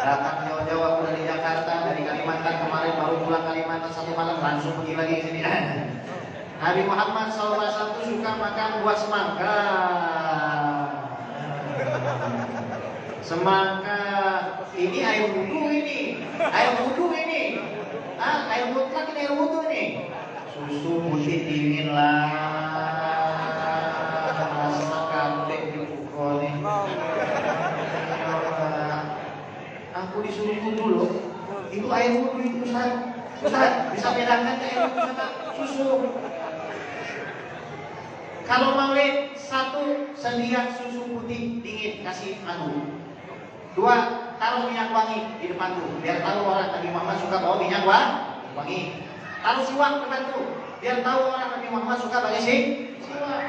Datang jauh-jauh aku dari Jakarta, dari Kalimantan kemarin baru pulang Kalimantan 1 malam langsung pergi lagi ke sini. Nabi Muhammad SAW itu suka makan buah semangka. Semangka ini air wudhu ini. Air mutlak ini air wudhu ini. susu putih dingin lah, rasa kantek dipukul nih. Aku disuruh wudhu loh, itu air wudhu itu Ustaz, bisa bedakan air wudhu sama susu. Kalau maulid, satu, sedia susu putih dingin, kasih anu. Dua, taruh minyak wangi di depan tuh, biar tahu orang Nabi Muhammad suka bawa minyak wangi. Taruh siwak depan tuh, biar tahu orang Nabi Muhammad suka pakai siwak.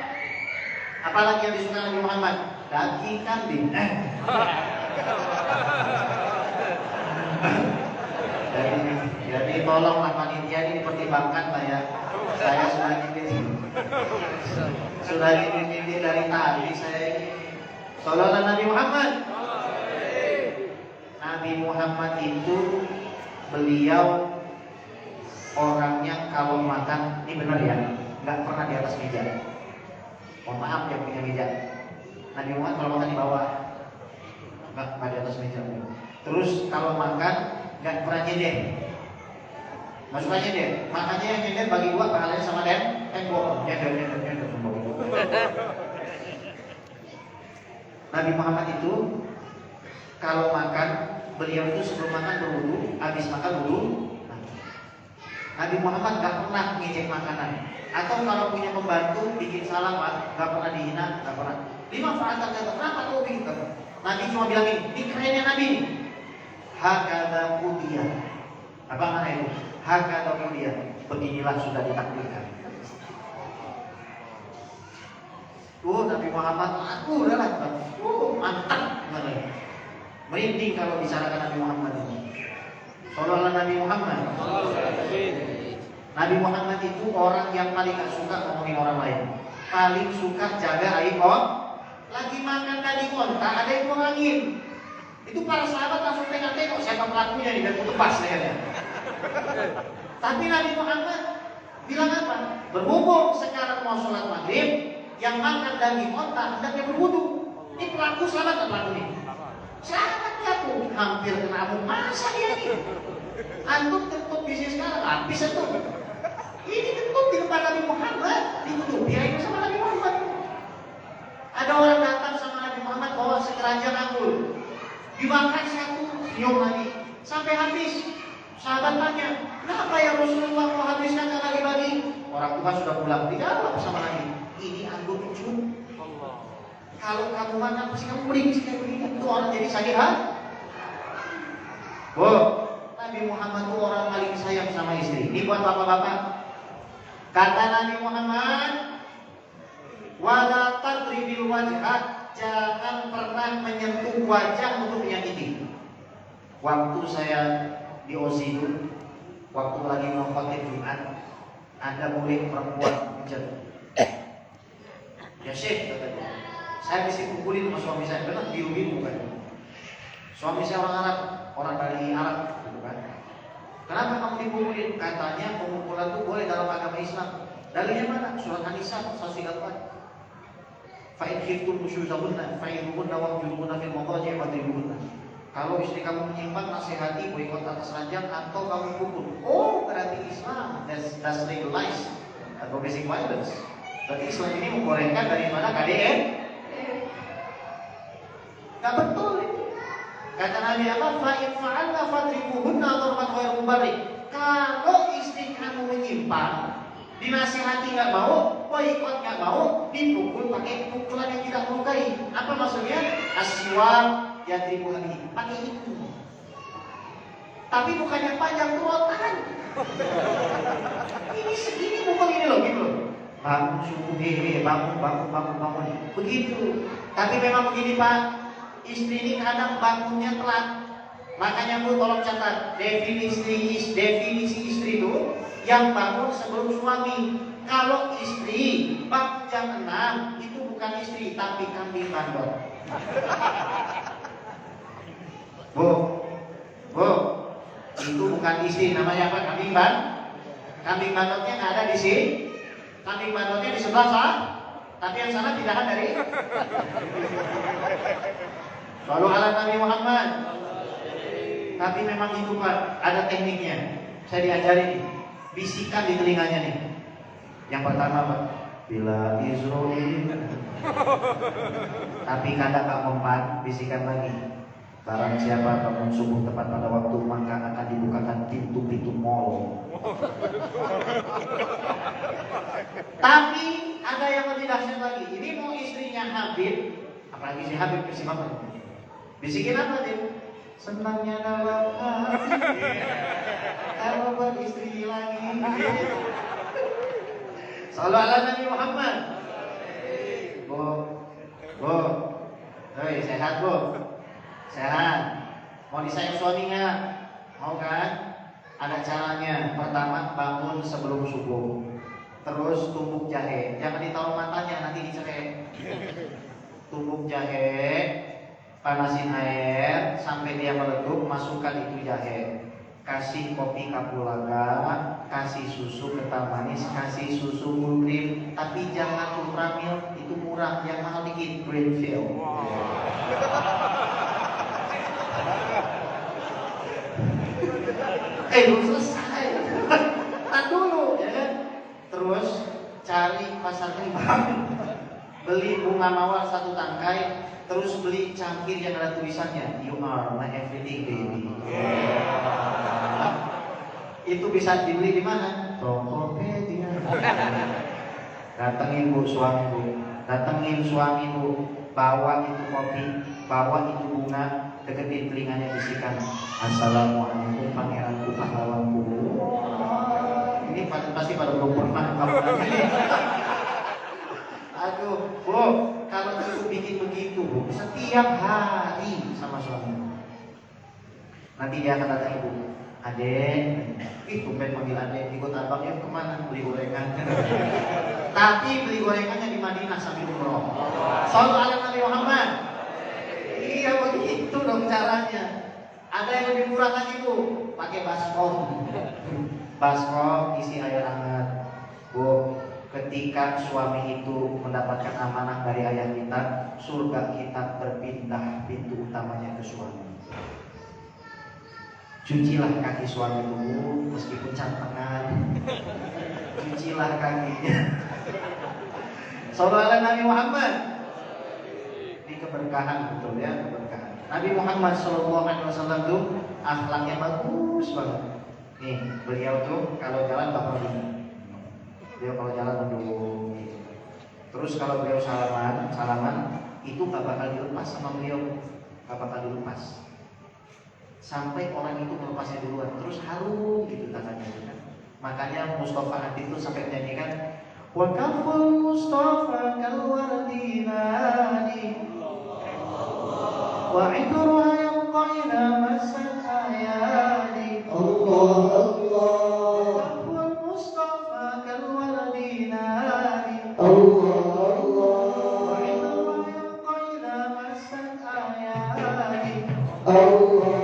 Apalagi yang disuka Nabi Muhammad? Daging kambing. Jadi tolonglah panitia ini dipertimbangkan lah ya. Saya sudah diminta dari tadi saya ini. Sallallahu Nabi Muhammad. Nabi Muhammad itu beliau orangnya kalau makan, ini benar ya, nggak pernah di atas meja. Mohon maaf yang punya meja. Nabi Muhammad kalau makan di bawah, nggak di atas meja. Terus kalau makan nggak pernah nyender. Maksudnya nyender, makanya yang nyender bagi dua pahalanya sama tembok. Nyender. Nabi Muhammad itu kalau makan, beliau itu sebelum makan berwudu, habis makan wudu. Nabi Muhammad nggak pernah ngejek makanan. Atau kalau punya pembantu bikin salah, nggak pernah dihina, nggak pernah. Lima fa'atan kata, kenapa kau bikin? Nabi cuma bilang ini kerennya Nabi. Hakada udiyah. Apa mana itu? Hakada udiyah. Beginilah sudah ditakdirkan. Nabi Muhammad, aku udah lah. Mantap. Merinding kalau bicarakan Nabi Muhammad ini. Sallallahu Nabi Muhammad. Nabi Muhammad itu orang yang paling gak suka ngomongin orang lain. Paling suka jaga aib orang. Lagi makan tadi kontak, ada yang buang angin. Itu para sahabat langsung tengok siapa pelakunya nih dan tebas lehernya. Tapi Nabi Muhammad bilang apa? Berhubung sekarang mau sholat maghrib, yang makan daging onta hendaknya berwudu. Ini pelaku selamat kan pelaku ini? Selamat pelaku. Hampir kena amuk masa dia ini. Antum tutup bisnis sekarang, habis itu. Ini tutup di depan Nabi Muhammad, ditutup dia itu sama Nabi Muhammad. Ada orang datang sama Nabi Muhammad bawa sekeranjang anggur. Dimakan satu, senyum lagi sampai habis. Sahabat tanya, kenapa ya Rasulullah mau habiskan lagi-lagi? Orang tua sudah pulang, dijawab sama Nabi, ini anggur lucu. Kalau kamu makan pasti kamu beri kayak begini. Itu orang jadi sakit hati. Nabi Muhammad itu orang paling sayang sama istri. Ini buat bapak-bapak. Kata Nabi Muhammad, wala tadribil wajhat, jangan pernah menyentuh wajah untuk menyakiti. Waktu saya di Ozidu, waktu lagi mau khotib Jumat, ada murid perempuan menjatuh. Ya Syekh, katanya, saya mesti pukulin sama suami saya, benar biru-biru kan. Suami saya orang Arab, orang dari Arab, gitu kan. Kenapa kamu dipukulin? Katanya pemukulan itu boleh dalam agama Islam. Dalilnya mana? Surat An-Nisa 134. Fa'in khiftum nusyuzahunna fa'iduhunna wahjuruhunna fil madaji' wadribuhunna. Kalau istri kamu menyimpang, nasihati, boikot atas ranjang, atau kamu pukul. Oh, berarti Islam that's legalize domestic violence. Berarti Islam ini menggorengkan dari mana KDN? Gak betul itu. Kata Nabi apa? Fa'in fa'alna fadribuhunna darban ghairu mubarrih. Kalau istri kamu menyimpang, dinasihati nggak mau, boikot nggak mau, dipukul pakai pukulan yang tidak melukai. Apa maksudnya? Aswak yadribu lagi, pakai itu. Tapi bukannya panjang turotan. Ini segini pukul ini loh, gitu loh. Bangun subuh, bangun. Begitu. Tapi memang begini Pak, istri ini kadang bangunnya telat. Makanya Bu tolong catat definisi istri itu yang bangun sebelum suami. Kalau istri bangun jam 6 itu bukan istri tapi kambing bandot. Bu, itu bukan istri, namanya apa? Kambing bandotnya nggak ada di sini. Kambing bandotnya di sebelah sana, tapi yang sana pindahan dari. Lalu ala Nabi Muhammad. Tapi memang itu Pak, ada tekniknya. Saya diajarin nih. Bisikan di telinganya nih. Yang pertama Pak, bila Israel. Tapi kadang gak mempan, bisikan lagi. Barang siapa bangun subuh tepat pada waktu, maka akan dibukakan pintu-pintu mall. Tapi ada yang lebih dahsyat lagi. Ini mau istrinya Habib, apalagi si Habib si Bapak. Bisikin apa dia? Senangnya dalam hati kalau beristri lagi. Sallu ala Nabi Muhammad. Bu, hei sehat bu, sehat. Mau disayang suami nggak? Mau kan? Ada caranya. Pertama bangun sebelum subuh. Terus tumbuk jahe. Jangan ditaruh matanya, nanti dicerai. Tumbuk jahe, panasin air sampai dia meleduk, masukkan itu jahe. Kasih kopi kapulaga, kasih susu kental manis, kasih susu full cream, tapi jangan ultra milk, itu murah, yang mahal dikit Greenfield. Belum selesai. Tahan dulu ya kan. Terus cari pasar kembang, beli bunga mawar 1 tangkai, terus beli cangkir yang ada tulisannya You are my everything baby. Itu bisa dibeli di mana? Tokopedia. Datengin bu suami bu, datengin suami bu, bawa itu kopi, bawa itu bunga, deketin telinganya, bisikan Assalamualaikum pangeranku pahlawanku. Ini pasti pada belum pernah kamu lagi. Aduh, bu, kalau ibu bikin begitu bu, setiap hari sama suami, nanti dia akan datang ibu. Adek, tumben panggil adek, ikut abang ya kemana? Beli gorengan. Tapi beli gorengannya di Madinah sambil umroh. Sallu ala Nabi Muhammad. Iya begitu dong caranya. Ada yang lebih murah lagi bu, pakai baskom. Baskom isi air hangat. Bu, ketika suami itu mendapatkan amanah dari ayah kita, surga kita berpindah pintu utamanya ke suami. Cucilah kaki suami dulu, meskipun cantengan. Cucilah kakinya. Sallu ala Nabi Muhammad. Ini keberkahan betul ya, keberkahan. Nabi Muhammad SAW tuh akhlaknya bagus banget. Nih, beliau tuh kalau jalan bakal gini. Beliau kalau jalan duduk gitu. Terus kalau beliau salaman itu gak bakal dilepas sama beliau, gak bakal dilepas. Sampai orang itu melepasnya duluan, terus harum gitu tangannya kan. Makanya Mustafa Habib itu sampai menyanyikan wa kaful Mustafa kalwardi nadi wa idruha yabqa ila masal ayadi. Allah Allah, kaful Mustafa kalwardi nadi Allah Allah, wa idruha yabqa ila masal ayadi Allah.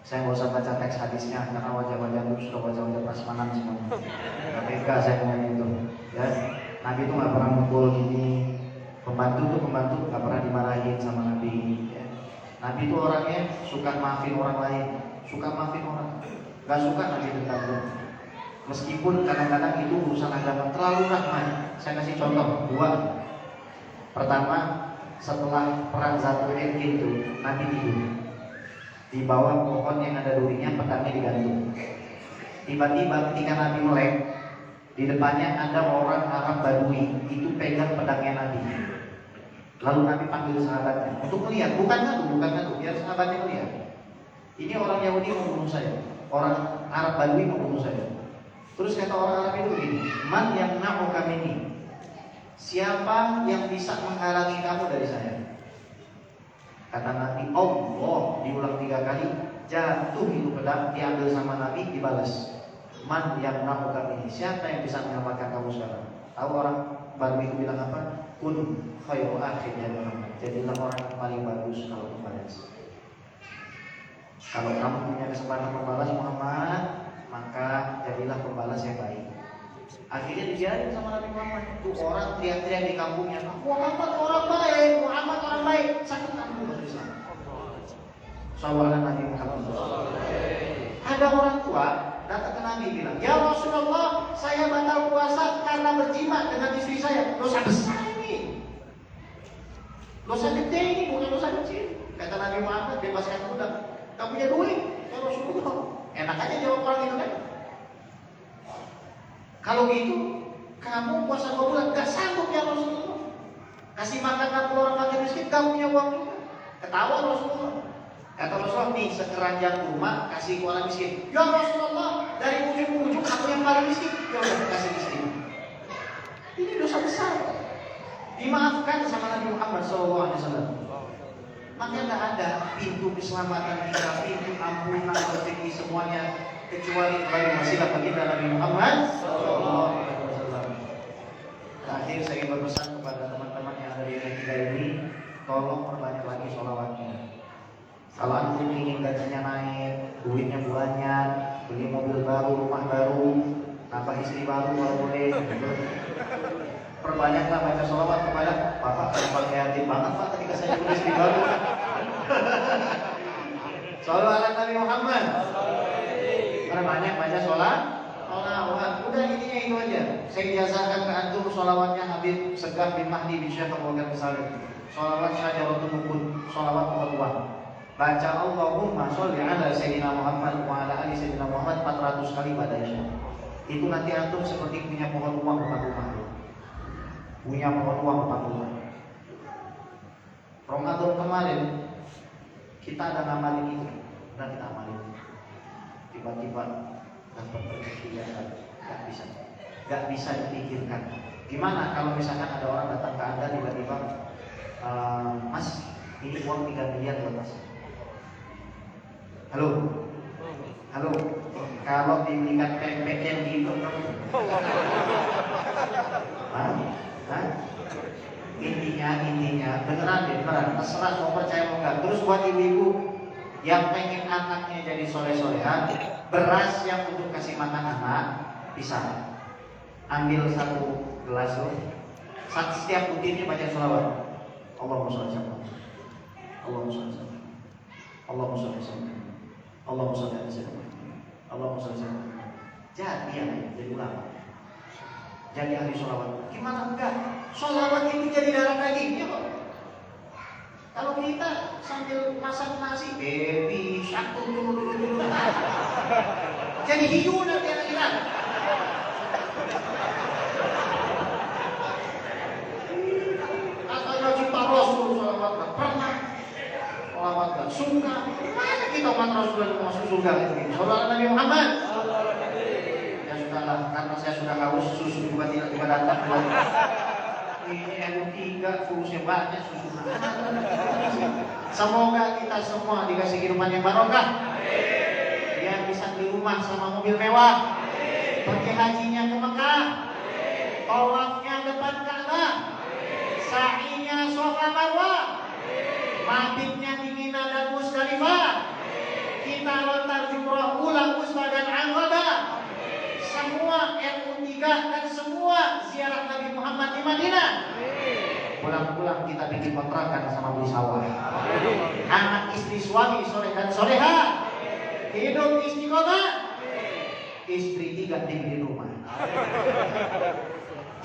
Saya nggak usah baca teks hadisnya karena wajah-wajah itu sudah wajah-wajah prasmanan semuanya. Mereka saya ngomong itu, ya. Nabi itu nggak pernah mukul gini. Pembantu nggak pernah dimarahin sama Nabi. Ya. Nabi itu orangnya suka maafin orang lain, suka maafin orang. Nggak suka Nabi dendam. Meskipun kadang-kadang itu urusan agama terlalu rahman. Saya kasih contoh 2. Pertama, setelah perang Zatul Irqin itu Nabi tidur di bawah pohon yang ada durinya, pedangnya digantung. Tiba-tiba ketika Nabi melek, di depannya ada orang Arab Badui, itu pegang pedangnya Nabi. Lalu Nabi panggil sahabatnya untuk melihat, bukan ngadu, biar sahabatnya melihat. Ini orang Yahudi mau bunuh saya, orang Arab Badui mau bunuh saya. Terus kata orang Arab itu begini, man yang na'uka minni, siapa yang bisa menghalangi kamu dari saya? Kata Nabi, Allah, diulang 3 kali, jatuh itu pedang, diambil sama Nabi, dibalas. Man yang na'uka minni, siapa yang bisa menyelamatkan kamu sekarang? Tahu orang baru itu bilang apa? Kun khairu akhin ya Muhammad, jadilah orang yang paling bagus kalau membalas. Kalau kamu punya kesempatan membalas Muhammad, maka jadilah pembalas yang baik. Akhirnya dibiarin sama Nabi Muhammad. Itu orang teriak-teriak di kampungnya, Muhammad orang baik, Muhammad orang baik. Satu kampung masuk Islam. Sallallahu Nabi Muhammad. Ada orang tua datang ke Nabi bilang, ya Rasulullah, saya batal puasa karena berjima dengan istri saya. Dosa besar ini, dosa gede ini, bukan dosa kecil. Kata Nabi Muhammad, bebaskan budak. Kamu punya duit, ya Rasulullah. Enak aja jawab orang itu kan. Kalau gitu, kamu puasa 2 bulan gak sanggup ya Rasulullah. Kasih makan 60 orang fakir miskin, kamu punya uang juga. Ketawa Rasulullah. Kata Rasulullah, nih sekeranjang kurma kasih ke orang miskin. Ya Rasulullah, dari ujung ke ujung aku yang paling miskin. Ya udah kasih miskin. Ini dosa besar. Dimaafkan sama Nabi Muhammad SAW. Maka tidak ada pintu keselamatan kita, pintu ampunan, rezeki semuanya kecuali bagi wasilah baginda Nabi Muhammad SAW. Terakhir saya ingin berpesan kepada teman-teman yang ada di negeri ini, tolong perbanyak lagi sholawatnya. Kalau antum ingin gajinya naik, duitnya banyak, beli mobil baru, rumah baru, nambah istri baru kalau boleh, perbanyaklah baca sholawat kepada Bapak. Kalau kreatif banget Pak ketika saya punya istri baru. Sholawat Nabi Muhammad. Perbanyak baca sholawat. Udah intinya itu aja. Saya biasakan ke antum sholawatnya Habib Segaf bin Mahdi bin Syekh Abu Bakar Salim. Sholawat Syajaratul Mukun, sholawat Muhammad. Baca Allahumma sholli ala Sayyidina Muhammad wa ala ali Sayyidina Muhammad 400 kali pada Isya. Itu nanti antum seperti punya pohon uang depan rumah. Punya pohon uang depan rumah. Ramadan kemarin kita ada ngamalin itu, dan kita amalin. Tiba-tiba dapat rezeki yang gak bisa dipikirkan. Gimana kalau misalkan ada orang datang ke Anda tiba-tiba, Mas, ini uang 3 miliar buat Mas. Halo, kalau dibelikan pempek yang gitu, intinya beneran, terserah mau percaya mau enggak. Terus buat ibu-ibu yang pengen anaknya jadi soleh-solehan, beras yang untuk kasih makan anak, bisa ambil 1 gelas tuh, setiap butirnya baca sholawat. Allahumma sholli ala Allahumma sholli ala Allahumma sholli ala Allahumma sholli ala Allahumma sholli ala. Jadi ya, jadi ulama, jadi ahli sholawat. Gimana enggak? Sholawat itu jadi darah dagingnya kok. Kalau kita sambil masak nasi, baby satu dulu, jadi hiu nanti anak kita. Katanya cinta Rasul sholawat nggak pernah, sholawat nggak suka. Mana kita umat Rasul yang masuk surga ini? Sholawat Nabi Muhammad. Ya sudahlah, karena saya sudah haus, susu juga tidak datang. Ini MU3 fungsinya banyak, susu semoga kita semua dikasih kehidupan yang barokah, biar bisa beli rumah sama mobil mewah, pergi hajinya ke Mekah, tawafnya depan Ka'bah, sa'inya Shafa Marwah, mabitnya di Mina dan Musdalifah, kita dan Aqabah, semua RU3 dan semua ziarah Nabi Muhammad di Madinah. Pulang-pulang kita bikin kontrakan sama beli sawah. Anak istri suami soleh dan soleha, hidup istiqomah, istri 3 di rumah.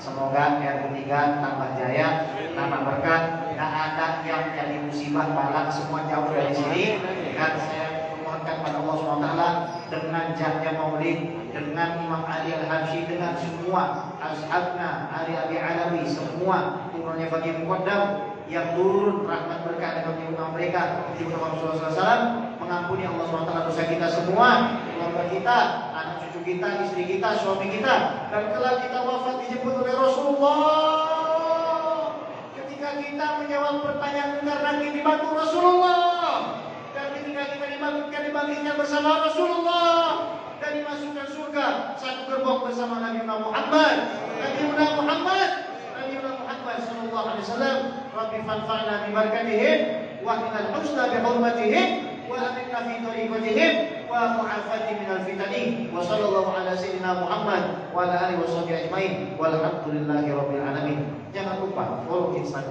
Semoga RU3 tambah jaya, tambah berkat, gak ada yang jadi musibah balak, semua jauh dari sini. Dan saya memohonkan pada Allah SWT dengan jahnya Maulid, dengan Imam Ali Al-Habsyi, dengan semua ashabna, Ali Abi Alawi, semua turunnya bagi Muqaddam yang turun rahmat berkah dan menyuruh mereka di Rasulullah SAW, mengampuni Allah SWT dosa kita semua, keluarga kita, anak cucu kita, istri kita, suami kita, dan kelak kita wafat dijemput oleh Rasulullah. Ketika kita menjawab pertanyaan bentar lagi dibantu Rasulullah, dan ketika kita dibangkitkan bersama Rasulullah dan dimasukkan surga satu gerbong bersama Nabi Muhammad sallallahu alaihi wasallam. Rabbi fanfa'na bi barakatihim wa minal husna bi hurmatihim wa aminna fi tariqatihim wa mu'afati minal fitani wa sallallahu ala sayyidina Muhammad wa ala alihi washabihi ajmain walhamdulillahi rabbil alamin. Jangan lupa follow Instagram